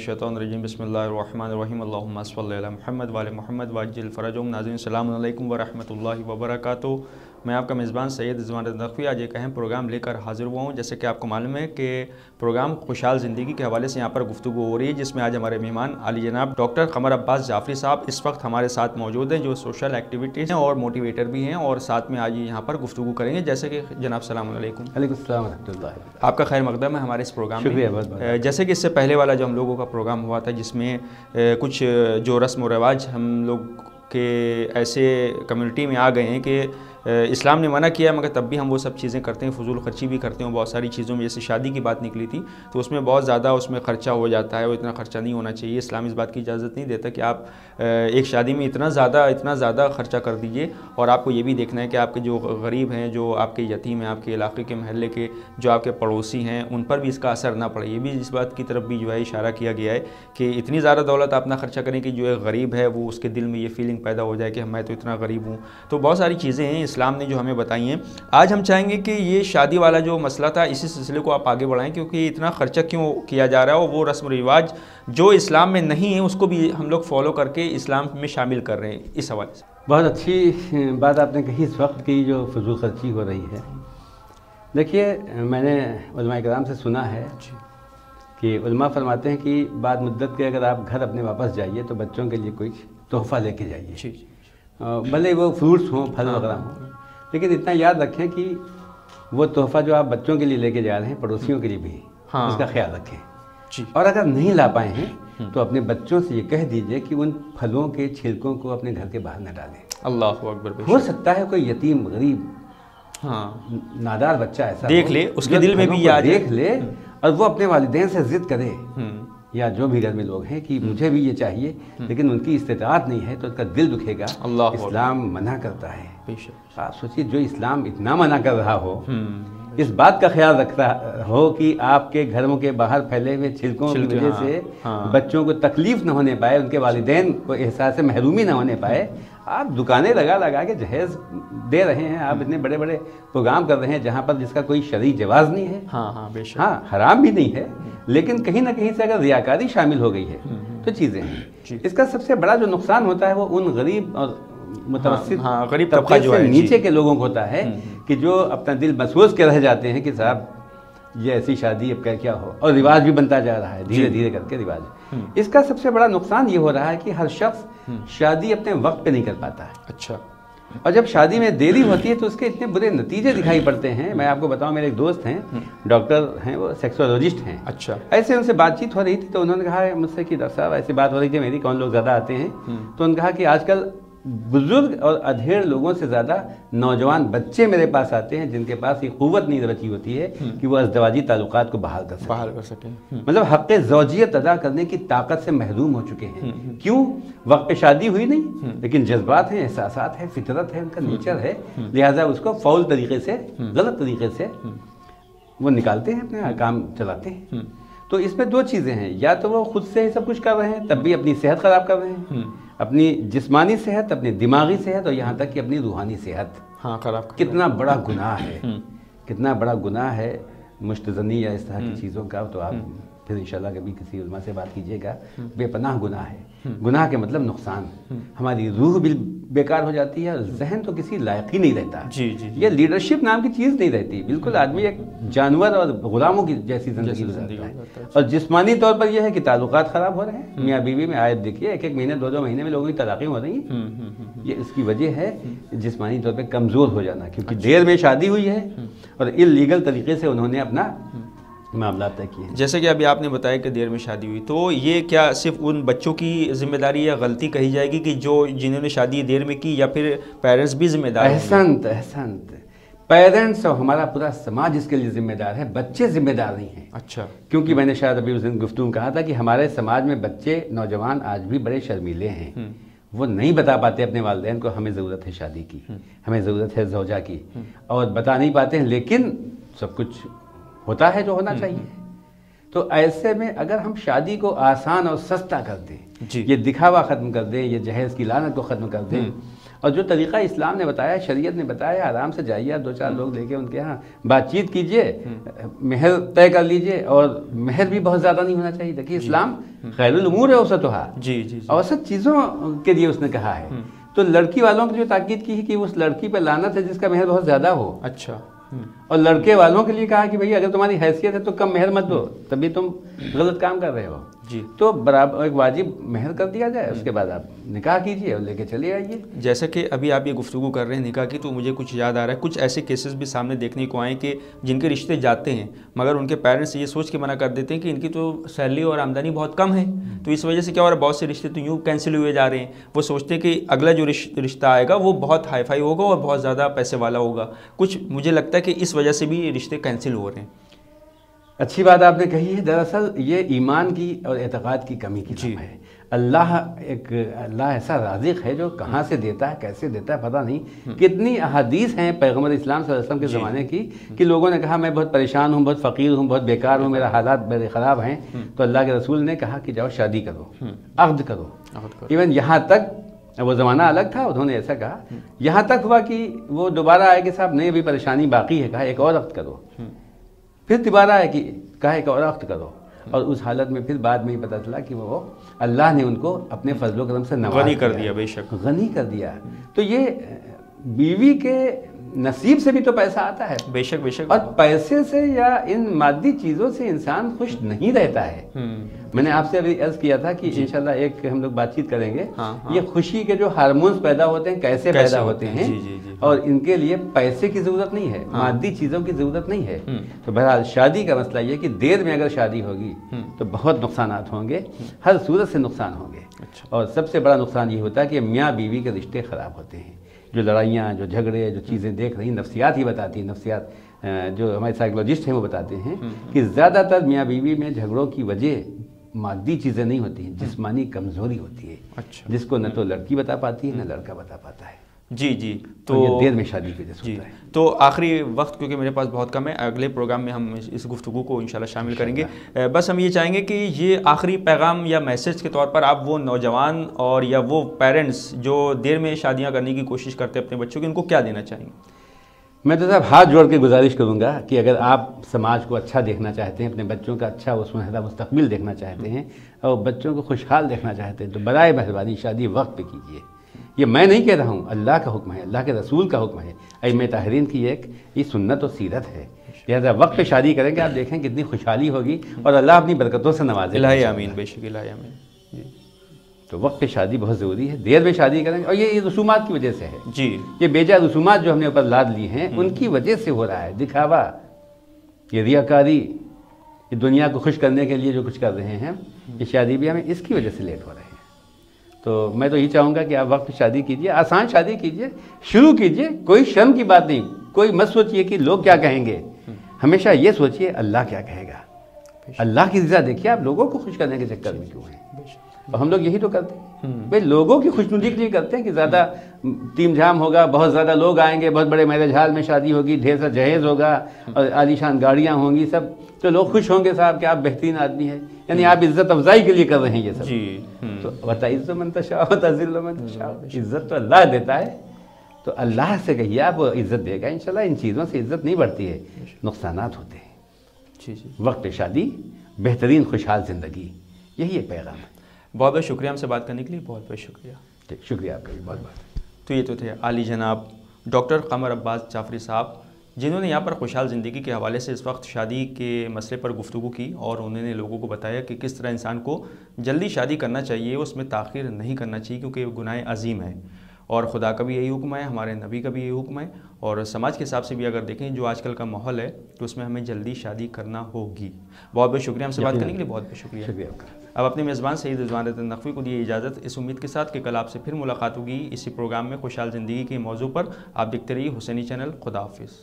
मिनश्शैतानिर्रजीम बिस्मिल्लाहिर्रहमानिर्रहीम अल्लाहुम्मा सल्लि अला मुहम्मद व अला मुहम्मद वअज्जिल फरजहुम। नाज़रीन अस्सलामु अलैकुम व रहमतुल्लाहि व बरकातुहू। मैं आपका मेज़बान सैयद रिज़वान नक़वी आज एक अहम प्रोग्राम लेकर हाज़िर हुआ हूँ। जैसे कि आपको मालूम है कि प्रोग्राम खुशहाल ज़िंदगी के हवाले से यहाँ पर गुफ्तगू हो रही है, जिसमें आज हमारे मेहमान आली जनाब डॉक्टर क़मर अब्बास जाफ़री साहब इस वक्त हमारे साथ मौजूद हैं, जो सोशल एक्टिविटीज़ हैं और मोटिवेटर भी हैं, और साथ में आज यहाँ पर गुफ्तगू करेंगे। जैसे कि जनाब सलाम अलैकुम। वालेकुम सलाम व रहमतुल्लाह। आपका खैर मक़दम है हमारे इस प्रोग्राम में। शुक्रिया। जैसे कि इससे पहले वाला जो हम लोगों का प्रोग्राम हुआ था, जिसमें कुछ जो रस्म व रिवाज हम लोग के ऐसे कम्युनिटी में आ गए हैं कि इस्लाम ने मना किया, मगर तब भी हम वो सब चीज़ें करते हैं, फजूल खर्ची भी करते हैं बहुत सारी चीज़ों में। जैसे शादी की बात निकली थी तो उसमें बहुत ज़्यादा उसमें ख़र्चा हो जाता है, और इतना ख़र्चा नहीं होना चाहिए। इस्लाम इस बात की इजाज़त नहीं देता कि आप एक शादी में इतना ज़्यादा ख़र्चा कर दीजिए, और आपको ये भी देखना है कि आपके जो गरीब हैं, जो आपके यतीम हैं, आपके इलाके के महल्ले के जो आपके पड़ोसी हैं, उन पर भी इसका असर ना पड़े। ये भी इस बात की तरफ भी जो है इशारा किया गया है कि इतनी ज़्यादा दौलत आप ना खर्चा करें कि जो एक गरीब है वो उसके दिल में ये फीलिंग पैदा हो जाए कि मैं तो इतना गरीब हूँ। तो बहुत सारी चीज़ें हैं इस्लाम ने जो हमें बताई हैं। आज हम चाहेंगे कि ये शादी वाला जो मसला था, इसी सिलसिले को आप आगे बढ़ाएं, क्योंकि इतना खर्चा क्यों किया जा रहा है, और वो रस्म रिवाज जो इस्लाम में नहीं है उसको भी हम लोग फॉलो करके इस्लाम में शामिल कर रहे हैं। इस हवाले से बहुत अच्छी बात आपने कही इस वक्त की जो फजूल खर्ची हो रही है। देखिए, मैंने उलमा इकराम से सुना है कि उलमा फरमाते हैं कि बाद मुद्दत के अगर आप घर अपने वापस जाइए तो बच्चों के लिए कुछ तोहफ़ा लेके जाइए, भले वो फ्रूट्स हों, फल वगैरह हों, लेकिन इतना याद रखें कि वो तोहफ़ा जो आप बच्चों के लिए लेके जा रहे हैं, पड़ोसियों के लिए भी उसका ख्याल रखें। और अगर नहीं ला पाए हैं तो अपने बच्चों से ये कह दीजिए कि उन फलों के छिलकों को अपने घर के बाहर न डालें। अल्लाहु अकबर। हो सकता है कोई यतीम, गरीब, नादार बच्चा ऐसा देख ले, उसके दिल में भी याद देख ले, और वो अपने वालिदैन से ज़िद करे, या जो भी घर में लोग हैं कि मुझे भी ये चाहिए, लेकिन उनकी इस्तिताअत नहीं है, तो उसका दिल दुखेगा। इस्लाम मना करता है। आप सोचिए, जो इस्लाम इतना मना कर रहा हो, इस बात का ख्याल रखता हो कि आपके घरों के बाहर फैले हुए छिलकों की वजह से बच्चों को तकलीफ न होने पाए, उनके वालिदैन को एहसास महरूमी न होने पाए, आप दुकानें लगा के जहेज़ दे रहे हैं, आप इतने बड़े बड़े प्रोग्राम कर रहे हैं जहाँ पर जिसका कोई शरई जवाज़ नहीं है। हाँ, हराम भी नहीं है, लेकिन कहीं ना कहीं से अगर रियाकारी शामिल हो गई है तो चीज़ें हैं। इसका सबसे बड़ा जो नुकसान होता है वो उन गरीब और मुतवस्सित गरीब तबका जो है नीचे के लोगों को होता है, कि जो अपना दिल महसूस के रह जाते हैं कि साहब ये ऐसी शादी अब क्या हो, और रिवाज भी बनता जा रहा है धीरे धीरे करके रिवाज। इसका सबसे बड़ा नुकसान ये हो रहा है कि हर शख्स शादी अपने वक्त पे नहीं कर पाता है। अच्छा। और जब शादी में देरी होती है तो उसके इतने बुरे नतीजे दिखाई पड़ते हैं। मैं आपको बताऊं, मेरे एक दोस्त हैं, डॉक्टर हैं, वो सेक्सोलॉजिस्ट हैं। अच्छा। ऐसे उनसे बातचीत हो रही थी तो उन्होंने कहा मुझसे कि डॉक्टर साहब ऐसी बात हो रही थी मेरी, कौन लोग ज़्यादा आते हैं? तो उन्होंने कहा कि आजकल बुजुर्ग और अधेड़ लोगों से ज़्यादा नौजवान बच्चे मेरे पास आते हैं, जिनके पास ये क़ुव्वत नहीं बची होती है कि वो अज़दवाजी ताल्लुकात को बहाल कर सकें। मतलब हक़ ज़ौजियत अदा करने की ताकत से महरूम हो चुके हैं। क्यों? वक्त पे शादी हुई नहीं, लेकिन जज्बात हैं, एहसासात है, फितरत है, उनका नेचर है, लिहाजा उसको फ़ौल तरीके से, गलत तरीके से वो निकालते हैं, अपने काम चलाते हैं। तो इसमें दो चीज़ें हैं, या तो वो खुद से ही सब कुछ कर रहे हैं, तब भी अपनी सेहत ख़राब कर रहे हैं, अपनी जिस्मानी सेहत, अपनी दिमागी सेहत, और यहाँ तक कि अपनी रूहानी सेहत खराब। कितना बड़ा गुनाह है, कितना बड़ा गुनाह है मुश्तज़नी या इस तरह की चीज़ों का। तो आप फिर इंशाल्लाह कभी किसी उलमा से बात कीजिएगा। बेपनाह गुनाह है। गुनाह के मतलब नुकसान, हमारी रूह भी बेकार हो जाती है, और जहन तो किसी लायक ही नहीं रहता। ये लीडरशिप नाम की चीज़ नहीं रहती, बिल्कुल आदमी एक जानवर और गुलामों की जैसी ज़िंदगी गुजारता है। और जिस्मानी तौर पर यह है कि ताल्लुकात ख़राब हो रहे हैं, मियाँ बीवी में आयत देखिए, एक महीने 2 महीने में लोगों की तलाक़ें हो रही हैं। ये इसकी वजह है जिस्मानी तौर पर कमज़ोर हो जाना, क्योंकि देर में शादी हुई है और इल्लीगल तरीके से उन्होंने अपना मामला तय किए। जैसे कि अभी आपने बताया कि देर में शादी हुई, तो ये क्या सिर्फ उन बच्चों की जिम्मेदारी या गलती कही जाएगी कि जो जिन्होंने शादी देर में की, या फिर पेरेंट्स भी जिम्मेदार हैं? एहसनत, पेरेंट्स और हमारा पूरा समाज इसके लिए जिम्मेदार है, बच्चे जिम्मेदार नहीं हैं। अच्छा। क्योंकि मैंने शायद अभी उस दिन गुफ्तगू में कहा था कि हमारे समाज में बच्चे, नौजवान आज भी बड़े शर्मीले हैं। वो नहीं बता पाते अपने वालिदैन को हमें ज़रूरत है शादी की, हमें ज़रूरत है ज़ौजा की, और बता नहीं पाते हैं, लेकिन सब कुछ होता है जो होना चाहिए। तो ऐसे में अगर हम शादी को आसान और सस्ता कर दें, ये दिखावा ख़त्म कर दें, ये जहेज़ की लानत को ख़त्म कर दें, اور جو طریقہ اسلام نے بتایا، شریعت نے بتایا، آرام سے جائیے آپ 2-4 لوگ لے کے ان کے یہاں بات چیت کیجئے، مہر طے کر لیجئے، اور مہر بھی بہت زیادہ نہیں ہونا چاہیے. دیکھیے اسلام خیر الامور ہے اوسطھا، اوسط چیزوں کے لیے اس نے کہا ہے. تو لڑکی والوں کی جو تاکید کی ہے کہ اس لڑکی پہ لعنت ہے جس کا مہر بہت زیادہ ہو. اچھا. اور لڑکے والوں کے لیے کہا کہ بھئی اگر تمہاری حیثیت ہے تو کم مہر مت دو، تبھی تم غلط کام کر رہے ہو. تو برابر ایک واجب مہر کر دیا جائے، اس کے بعد آپ نکاح کیجئے اور لے کے چلے آئیے. جیسا کہ ابھی آپ یہ گفتگو کر رہے ہیں نکاح کی، تو مجھے کچھ یاد آ رہا ہے، کچھ ایسے کیسز بھی سامنے دیکھنے کو آئیں کہ جن کے رشتے جاتے ہیں مگر ان کے پیرنٹس یہ سوچ کے منع کر دیتے ہیں کہ ان کی تو سیلری اور آمدنی بہت کم ہے، تو اس وجہ سے کیا ہو رہا ہے، بہت سے رشتے تو یوں کینسل ہوئے جا رہے ہیں. وہ سوچتے ہیں کہ اگلا جو رشتہ آئے گا وہ بہت ہائی فائی ہوگا اور بہت زیادہ پیسے والا ہوگا. کچھ مجھے لگتا ہے کہ اس وجہ سے بھی رشتے کینسل ہو رہے ہیں. اچھی بات آپ نے کہی ہے. دراصل یہ ایمان کی اور اعتقاد کی کمی کی ہے. اللہ ایسا رازق ہے جو کہاں سے دیتا ہے، کیسے دیتا ہے پتہ نہیں. کتنی احادیث ہیں پیغمبر اسلام صلی اللہ علیہ وسلم کے زمانے کی کہ لوگوں نے کہا میں بہت پریشان ہوں، بہت فقیر ہوں، بہت بیکار ہوں، میرا حالات بڑے خراب ہیں، تو اللہ کے رسول نے کہا کہ جاؤ شادی کرو، عقد کرو. ایون یہاں تک وہ زمانہ الگ تھا، انہوں نے ایسا کہا، یہاں تک ہوا کہ وہ دوبارہ آئے کہ صاحب نہیں ابھی پریشانی باقی ہے، کہا ایک اور عقد کرو. پھر دوبارہ ہے کہ کہا ایک اور عقد کرو. اور اس حالت میں پھر بعد میں ہی پتہ چلا کہ وہ اللہ نے ان کو اپنے فضل و کرم سے غنی کر دیا. بے شک غنی کر دیا. تو یہ بیوی کے نصیب سے بھی تو پیسہ آتا ہے. بے شک بے شک. اور پیسے سے یا ان مادی چیزوں سے انسان خوش نہیں رہتا ہے. میں نے آپ سے ابھی عرض کیا تھا کہ انشاءاللہ ایک ہم لوگ بات چیت کریں گے. یہ خوشی کے جو ہارمونز پیدا ہوتے ہیں کیسے پیدا ہوتے ہیں، اور ان کے لیے پیسے کی ضرورت نہیں ہے، مادی چیزوں کی ضرورت نہیں ہے. تو بہرحال شادی کا مسئلہ یہ کہ دیر میں اگر شادی ہوگی تو بہت نقصانات ہوں گے، ہر صورت سے نقصان ہوں گے. اور سب سے بڑا نقصان یہ ہوتا ہے کہ میاں بیوی کے رشتے خراب ہوتے ہیں. جو لڑائیاں، جو جھگڑے، جو چیزیں دیکھ رہی ہیں، نفسیات ہی بتاتی ہیں، نفسیات جو ہمارے سائیکولوجسٹ ہیں وہ بتاتے ہیں کہ زیادہ تر میاں بیوی میں جھگڑوں کی وجہ مادی چیزیں نہیں ہوتی ہیں، جسمانی کمزوری ہوتی ہے، جس کو نہ تو لڑکی بتا پاتی ہے نہ لڑکا بتا پاتا ہے. جی تو یہ دیر میں شادی کی وجہ سے ہوتا ہے. تو آخری وقت کیونکہ میرے پاس بہت کم ہے، اگلے پروگرام میں ہم اس گفتگو کو انشاءاللہ شامل کریں گے. بس ہم یہ چاہیں گے کہ یہ آخری پیغام یا میسج کے طور پر آپ وہ نوجوان اور یا وہ پیرنٹس جو دیر میں شادیاں کرنے کی کوشش کرتے ہیں اپنے بچوں کی، ان کو کیا دینا چاہیں گے؟ میں تو صاحب ہاتھ جوڑ کے گزارش کروں گا کہ اگر آپ سماج کو اچھا دیکھنا چاہتے ہیں، اپنے بچوں کا اچھا اس میں مستقبل دیکھنا چاہتے ہیں اور بچوں کو خوشحال دیکھنا چاہتے ہیں تو برائے مہربانی شادی وقت پہ کیجیے. یہ میں نہیں کہہ رہا ہوں، اللہ کا حکم ہے، اللہ کے رسول کا حکم ہے، ائمہ طاہرین کی ایک یہ سنت و سیرت ہے. لہٰذا وقت پہ شادی کریں گے آپ دیکھیں کتنی خوشحالی ہوگی اور اللہ اپنی برکتوں سے نوازے. الہی آمین. بے شک الہی آمین. جی تو وقت پہ شادی بہت ضروری ہے. دیر میں شادی کریں گے اور یہ رسومات کی وجہ سے ہے. جی یہ بیجا رسومات جو ہم نے اوپر لاد لی ہیں ان کی وجہ سے ہو رہا ہے. دکھاوا، یہ ریاکاری، یہ دنیا کو خوش کرنے کے لیے جو کچھ کر رہے ہیں، یہ شادی بھی ہمیں اس کی وجہ سے لیٹ ہو رہے ہیں. تو میں تو یہ چاہوں گا کہ آپ وقت پہ شادی کیجئے، آسان شادی کیجئے، شروع کیجئے. کوئی شرم کی بات نہیں، کوئی مت سوچئے کہ لوگ کیا کہیں گے. ہمیشہ یہ سوچئے اللہ کیا کہے گا. اللہ کی رضا دیکھیے، آپ لوگوں کو خوش کرنے کے چکر میں کیوں ہیں. اور ہم لوگ یہی تو کرتے ہیں بھائی، لوگوں کی خوشنودی کے لیے کرتے ہیں کہ زیادہ تیم جھام ہوگا، بہت زیادہ لوگ آئیں گے، بہت بڑے میرج ہال میں شادی ہوگی، ڈھیر سا جہیز ہوگا اور عالیشان گاڑیاں ہوں گی سب، تو لوگ خوش ہوں گے صاحب کہ آپ بہترین آدمی ہیں. یعنی آپ عزت افزائی کے لیے کر رہے ہیں یہ سب. تو وَتَعِزُّ مَن تَشَاءُ وَتُذِلُّ مَن تَشَاءُ. عزت تو اللہ دیتا ہے، تو اللہ سے کہیے آپ عزت دے گا انشاءاللہ. ان چیزوں سے عزت نہیں بڑھتی ہے، نقصانات ہوتے ہیں. وقت شادی، بہترین خوشحال زندگی، یہی ایک پیغام ہے. بہت بہت شکریہ ہم سے بات کرنے کے لیے. بہت بہت شکریہ. شکریہ آپ کا بھی بہت بہت. تو یہ تو تھے عالی جناب ڈاکٹر قمر عباس جعفری صاحب، جنہوں نے یہاں پر خوشحال زندگی کے حوالے سے اس وقت شادی کے مسئلے پر گفتگو کی، اور انہوں نے لوگوں کو بتایا کہ کس طرح انسان کو جلدی شادی کرنا چاہیے، اس میں تاخیر نہیں کرنا چاہیے کیونکہ یہ گناہ عظیم ہے. اور خدا کا بھی یہی حکم ہے، ہمارے نبی کا بھی یہی حکم ہے، اور سماج کے حساب سے بھی اگر دیکھیں جو آج کل کا ماحول ہے تو اس میں ہمیں جلدی شادی کرنا ہوگی. بہت بہت شکریہ ہم سے بات کرنے کے لیے. بہت بہت شکریہ. شکریہ آپ کا. اب اپنے میزبان سعید رضوان رضا نقوی کو دیے اجازت، اس امید کے ساتھ کہ کل آپ سے پھر ملاقات ہوگی اسی پروگرام میں خوشحال زندگی کے موضوع پر. آپ دیکھتے رہیے حسینی چینل. خدا حافظ.